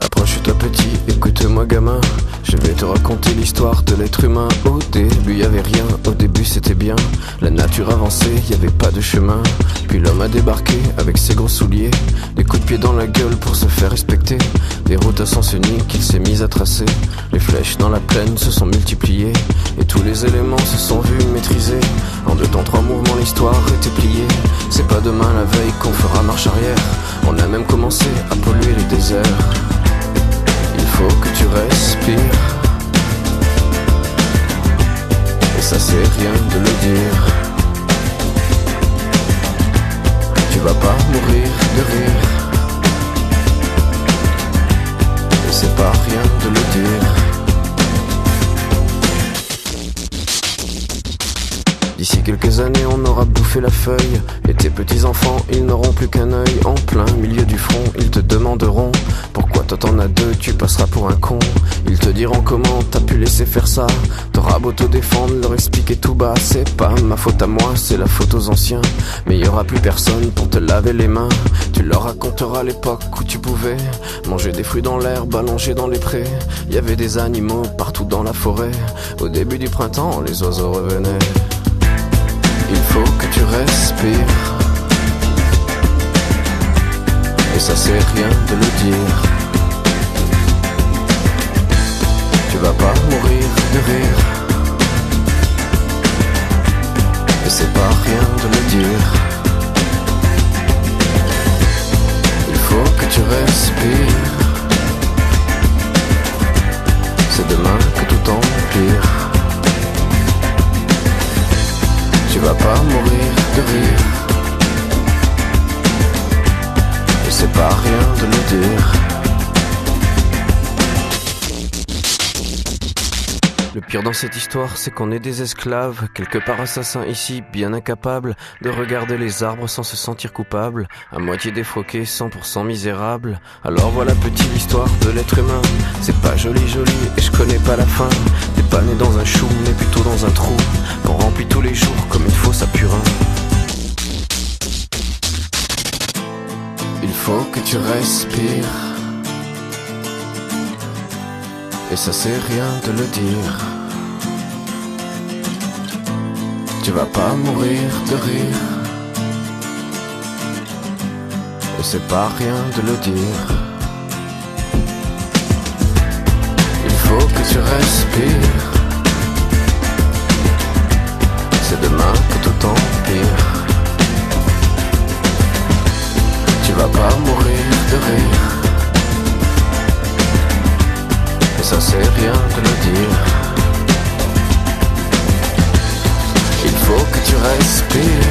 Approche-toi petit, écoute-moi gamin. Je vais te raconter l'histoire de l'être humain. Au début y'avait rien, au début c'était bien. La nature avançait, y'avait pas de chemin. Puis l'homme a débarqué avec ses gros souliers, des coups de pied dans la gueule pour se faire respecter. Des routes à sens unique qu'il s'est mis à tracer. Les flèches dans la plaine se sont multipliées, et tous les éléments se sont vus maîtrisés. En 2 temps 3 mouvements l'histoire était pliée. C'est pas demain la veille qu'on fera marche arrière. On a même commencé à polluer les déserts. Il faut que tu respires, et ça c'est rien de le dire. Tu vas pas mourir de rire, et c'est pas rien de le dire. D'ici quelques années on aura bouffé la feuille, et tes petits enfants ils n'auront plus qu'un œil. En plein milieu du front ils te demanderont pourquoi toi t'en as 2, tu passeras pour un con. Ils te diront comment t'as pu laisser faire ça. T'auras beau te défendre, leur expliquer tout bas. C'est pas ma faute à moi, c'est la faute aux anciens. Mais y aura plus personne pour te laver les mains. Tu leur raconteras l'époque où tu pouvais manger des fruits dans l'herbe, allongé dans les prés. Y avait des animaux partout dans la forêt. Au début du printemps, les oiseaux revenaient. Il faut que tu respires, et ça c'est rien de le dire. Tu vas pas mourir de rire, et c'est pas rien de le dire. Il faut que tu respires, c'est demain que tout empire. Tu vas pas mourir de rire, et c'est pas rien de le dire. Le pire dans cette histoire, c'est qu'on est des esclaves, quelque part assassins ici, bien incapables de regarder les arbres sans se sentir coupables, à moitié défroqués, 100% misérables. Alors voilà petite l'histoire de l'être humain. C'est pas joli et je connais pas la fin. T'es pas né dans un chou, mais plutôt dans un trou qu'on remplit tous les jours comme il faut sa purin. Il faut que tu respires, et ça c'est rien de le dire. Tu vas pas mourir de rire, et c'est pas rien de le dire. Il faut que tu respires, c'est demain que tout empire. Tu vas pas mourir de rire, et ça c'est rien de le dire. Il faut que tu respires,